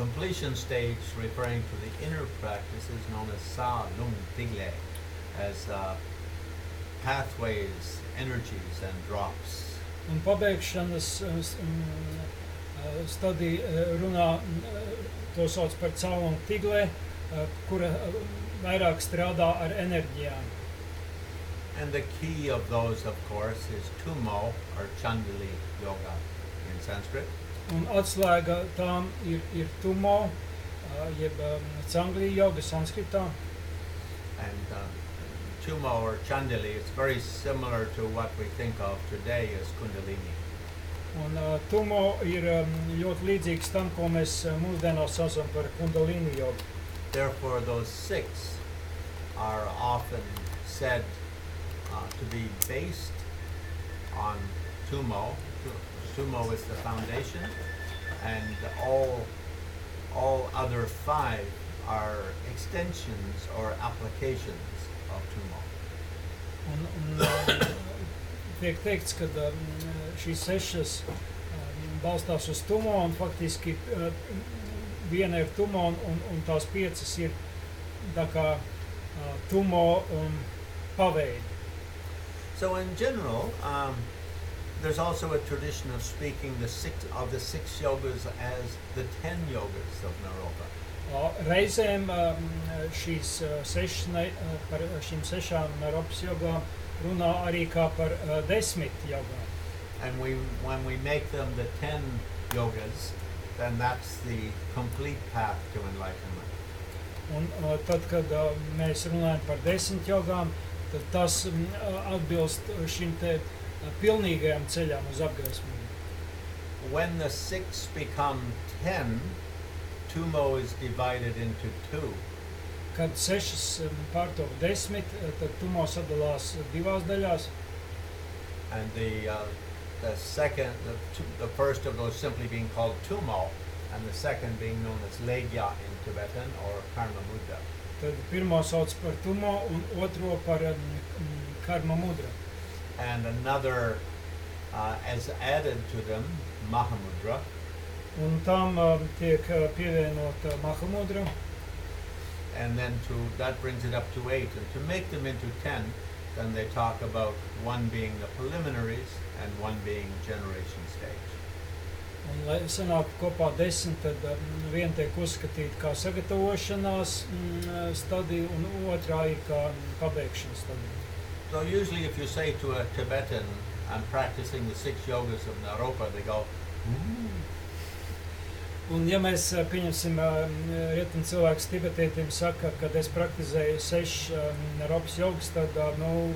completion stage, referring to the inner practice, is known as sa lung tigle, as pathways, energies, and drops. Un pabeigšanas stadija runā, to sauc par cēlonu tiglē, kura vairāk strādā ar enerģijām. And the key of those, of course, is tumo, or chandali yoga in Sanskrit. Un atslēga tām ir tumo, jeb cangli yoga sanskritā. And tumo or chandali is very similar to what we think of today as kundalini. Un tumo ir ļoti līdzīgs tam, ko mēs mūsdienās saucam par kundalini jogu. Therefore, those 6 are often said to be based on tumo. Tumo is the foundation, and all other 5 are extensions or applications of tumo. Un tiek teikts, ka šīs 6 balstās uz tumo, un faktiski viena ir tumo, un tās 5 ir tā kā tumo paveidi. So in general, there's also a tradition of speaking the 6 yogas as the 10 yogas of Naropa. Reizēm par šīm 6 Naropas jogām runā arī kā par 10 jogām. And when we make them the 10 yogas, then that's the complete path to enlightenment. Un tad, kad mēs runājam par 10 jogām, tad tas atbilst šim te pilnīgajam ceļam uz apgaismību. When the 6 become 10, tumo is divided into 2. Kad 6 pārtop 10, tad tumo sadalās 2 daļās. And the first of those simply being called tumo, and the second being known as legya in Tibetan, or karma mudra. Tad pirmo sauc par tumo, un otro par karma mudra. And another as added to them, mahamudra. Un tam tiek pievienota mahamudra. And then that brings it up to 8. And to make them into 10, then they talk about 1 being the preliminaries and 1 being generation stage. Un, lai sanāk kopā 10, tad viena tiek uzskatīta kā sagatavošanās stadija, un otrā ir kā pabeigšanas stadija. So usually if you say to a Tibetan, I'm practicing the 6 yogas of Naropa, they go, Un ja mēs pieņemsim rietumu cilvēks tibetietim saka, kad es praktizēju 6 Naropas jogas, tad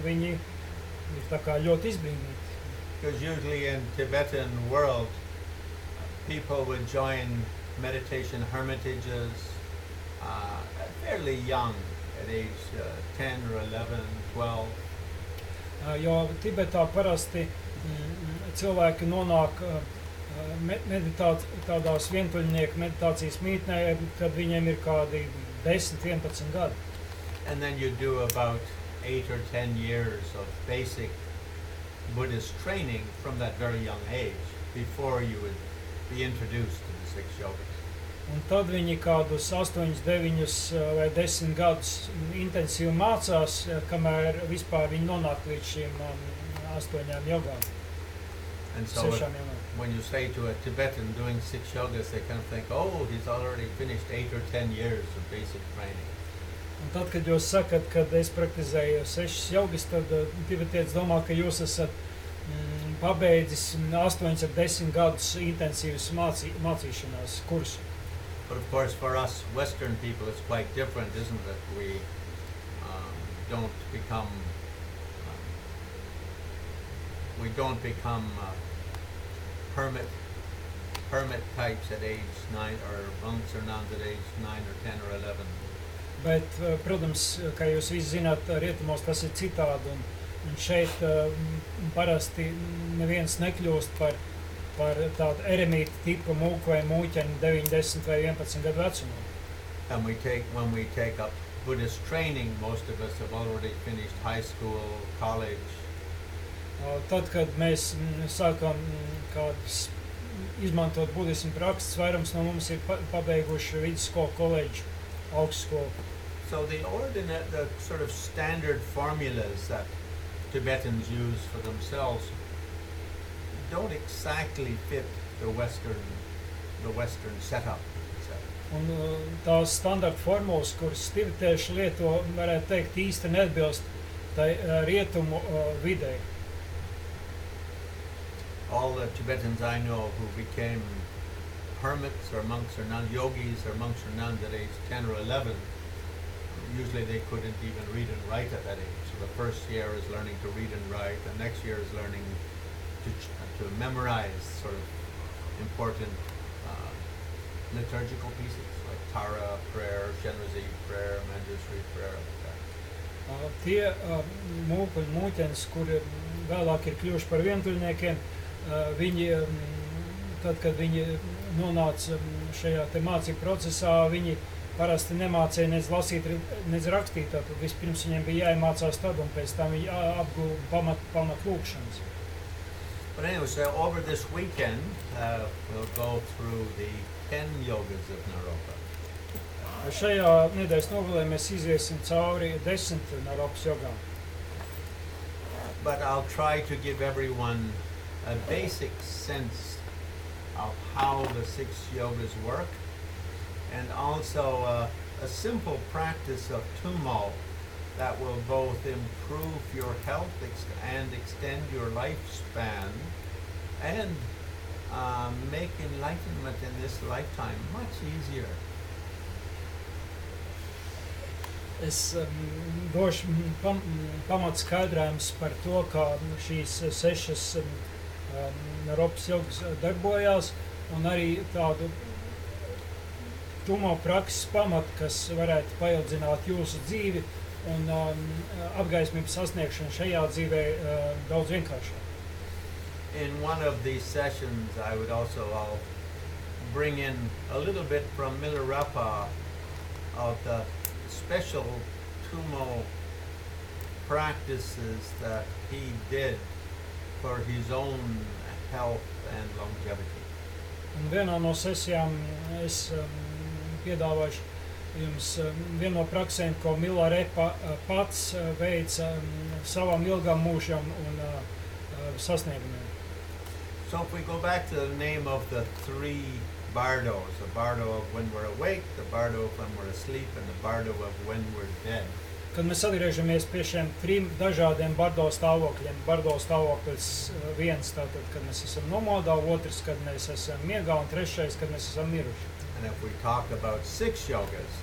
viņi ir tā kā ļoti izbrīnīti. Because usually in Tibetan world, people would join meditation hermitages fairly young, at age 10 or 11, 12. Jo Tibetā parasti cilvēki nonāk tādās vientuļnieku meditācijas mītnē, kad viņiem ir kādi 10, 11 gadi. And then you do about 8 or 10 years of basic Buddhist training from that very young age before you would be introduced to the 6 yogas. Un tad viņi kādus 8, 9 vai 10 gadus intensīvi mācās, kamēr vispār viņi nonāk līdz šīm 8 jogām. And so when you say to a Tibetan doing 6 yogas, they kind of think, oh, he's already finished 8 or 10 years of basic training. Un tad, kad jūs sakat, kad es praktizēju 6 jogas, tad tibetietis domā, ka jūs esat pabeidzis 8 ar 10 gadus intensīvas mācīšanās kursu. But of course, for us Western people, it's quite different, isn't it? We don't become hermit types at age 9, or monks or nuns at age 9 or 10 or 11. Bet, protams, kā jūs visi zināt, rietumos tas ir citādi, un šeit parasti neviens nekļūst par tādu eremītu tipu mūku vai mūķeni 9, 10 vai 11 gadu vecumā. And when we take up Buddhist training, most of us have already finished high school, college. Tad, kad mēs sākam kādus izmantot budismu prakses. Vairums no mums ir pabeiguši vidusskolu, koledžu, augstskolu. So the sort of standard formulas that Tibetans use for themselves don't exactly fit the Western setup. Un tās standarta formulas, kuras tibetieši lieto, varētu teikt, īsti neatbilst tai rietumu videi. All the Tibetans I know who became hermits or monks or nuns, yogis or monks or nuns at age 10 or 11, usually they couldn't even read and write at that age. So the first year is learning to read and write, the next year is learning to memorize sort of important liturgical pieces like Tara prayer, Shenrazi prayer, Manjushri prayer, like that. Tie mūki un mūķenes, kuri vēlāk ir kļuvuši par vientuļniekiem, viņi, tad, kad viņi nonāca šajā te mācību procesā, viņi parasti nemācīja nec lasīt, nec rakstīt. Tad vispirms viņiem bija jāiemācās tad, un pēc tam viņi apguva pamat lūkšanas. But anyway, so over this weekend, we'll go through the 10 yogas of Naropa. Šajā nedēļas nogalē mēs iziesim cauri 10 Naropas jogām. But I'll try to give everyone a basic sense of how the 6 yogas work, and also a simple practice of tumo that will both improve your health and extend your lifespan and make enlightenment in this lifetime much easier. Es došu pamat skaidrājums par to, kā šīs 6 Naropas jogas darbojās, un arī tādu tumo prakses pamatu, kas varētu paildzināt jūsu dzīvi un apgaismības sasniegšanu šajā dzīvē daudz vienkāršāk. In one of these sessions, I'll bring in a little bit from Milarepa of the special tumo practices that he did for his own health and longevity. Un vienā no sesijām es piedāvāšu jums vienu no praksēm, ko Milarepa pats veica savam ilgam mūžam un sasniegumiem. So if we go back to the name of the 3 bardos, the bardo of when we're awake, the bardo of when we're asleep, and the bardo of when we're dead. Kad mēs atgriežamies pie šiem 3 dažādiem bardo stāvokļiem, bardo stāvoklis viens, tātad, kad mēs esam nomodā, otrs, kad mēs esam miegā, un trešais, kad mēs esam miruši. And if we talk about 6 yogas,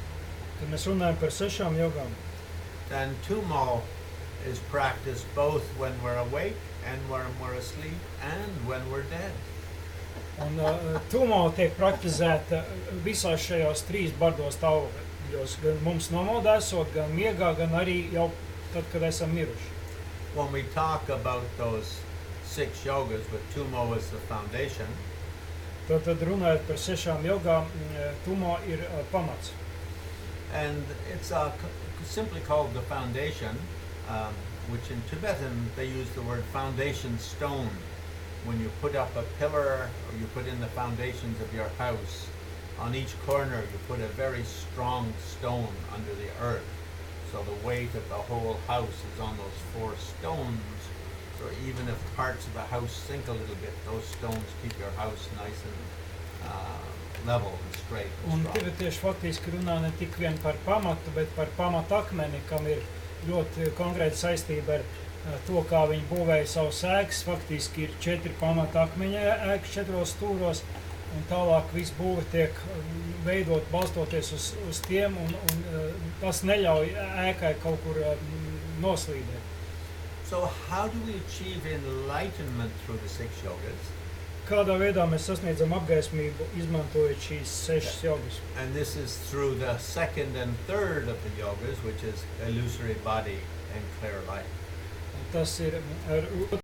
Kad mēs runājam par 6 jogām, then tumo is practiced both when we're awake and when we're asleep and when we're dead. un tumo tiek praktizēta visās šajās 3 bardo stāvokļos, gan mums nomodā esot, gan miegā, gan arī jau tad, kad esam miruši. When we talk about those 6 yogas with tumo as the foundation, Tad runājot par 6 jogām, tumo ir pamats. and it's simply called the foundation, which in Tibetan they use the word foundation stone. When you put up a pillar or you put in the foundations of your house, on each corner you put a very strong stone under the earth. So the weight of the whole house is on those 4 stones. So even if parts of the house sink a little bit, those stones keep your house nice and level and straight and Un strong. tibetieši faktiski runā ne tik vien par pamatu, bet par pamatakmeni, kam ir ļoti konkrēta saistība ar to, kā viņi būvēja savus ēkas. Faktiski ir 4 pamatakmeņa ēkas 4 stūros, un tālāk viss būve tiek veidot balstoties uz tiem, un tas neļauj ēkai kaut kur noslīdēt. So how do we achieve enlightenment through the 6 yogas? Kādā veidā mēs sasniedzam apgaismību, izmantojot šīs 6 jogas? And this is through the 2nd and 3rd of the yogas, which is illusory body and clear light. Tas ir ar